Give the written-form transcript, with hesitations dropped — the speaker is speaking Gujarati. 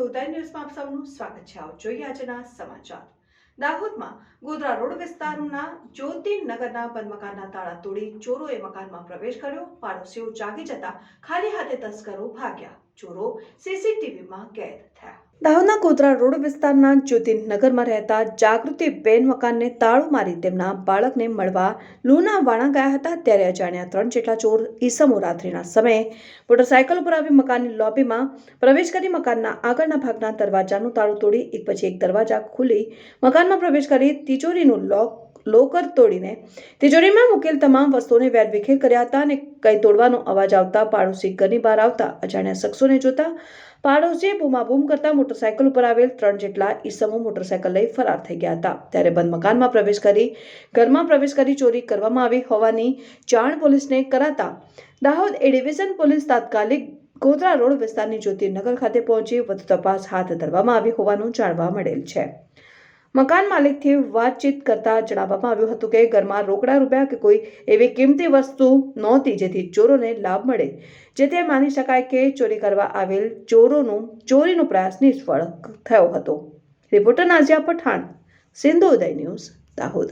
ઉદય ન્યૂઝમાં આપ સૌનું સ્વાગત છે। આવો જોઈએ આજના સમાચાર। દાહોદમાં ગોધરા રોડ વિસ્તારના જ્યોતિનગરના બંધ મકાનના તાળા તોડી ચોરોએ મકાનમાં પ્રવેશ કર્યો। પાડોશીઓ જાગી જતા ખાલી હાથે તસ્કરો ભાગ્યા। ચોરો સીસીટીવીમાં કેદ થયા। દાહોદના ગોધરા રોડ વિસ્તારના જ્યોતિનગરમાં રહેતા જાગૃતિબેન મકાનને તાળું મારી તેમના બાળકને મળવા લુણાવાડા ગયા હતા। ત્યારે અજાણ્યા 3 જેટલા ચોર ઈસમો રાત્રિના સમયે મોટરસાયકલ ઉપર આવી મકાનની લોબીમાં પ્રવેશ કરી મકાનના આગળના ભાગના દરવાજાનું તાળું તોડી એક પછી એક દરવાજા ખોલી મકાનમાં પ્રવેશ કરી તિજોરીનું લોકર તોડીને તિજોરીમાં મૂકેલ તમામ વસ્તુઓને વેરવિખેર કર્યા હતા અને કઈ તોડવાનો અવાજ આવતા પાડોશી ઘરની બહાર આવતા અજાણ્યા શખ્સોને જોતા પાડોશીએ બૂમાબૂમ કરતા મોટરસાયકલ ઉપર આવેલ 3 જેટલા ઈસમો મોટરસાયકલ લઈ ફરાર થઈ ગયા હતા। ત્યારે બંધ મકાનમાં પ્રવેશ કરી ઘરમાં પ્રવેશ કરી ચોરી કરવામાં આવી હોવાની જાણ પોલીસને કરાતા દાહોદ એ ડિવિઝન પોલીસ તાત્કાલિક ગોધરા રોડ વિસ્તારની જ્યોતિનગર ખાતે પહોંચી વધુ તપાસ હાથ ધરવામાં આવી હોવાનું જાણવા મળેલ છે। મકાન માલિકથી વાતચીત કરતા જણાવવામાં આવ્યું હતું કે ઘરમાં રોકડા રૂપિયા કે કોઈ એવી કિંમતી વસ્તુ નહોતી જેથી ચોરોને લાભ મળે, જેથી માની શકાય કે ચોરી કરવા આવેલ ચોરીનો પ્રયાસ નિષ્ફળ થયો હતો। રિપોર્ટર નાઝિયા પઠાણ, સિંધુ ઉદય ન્યૂઝ, દાહોદ।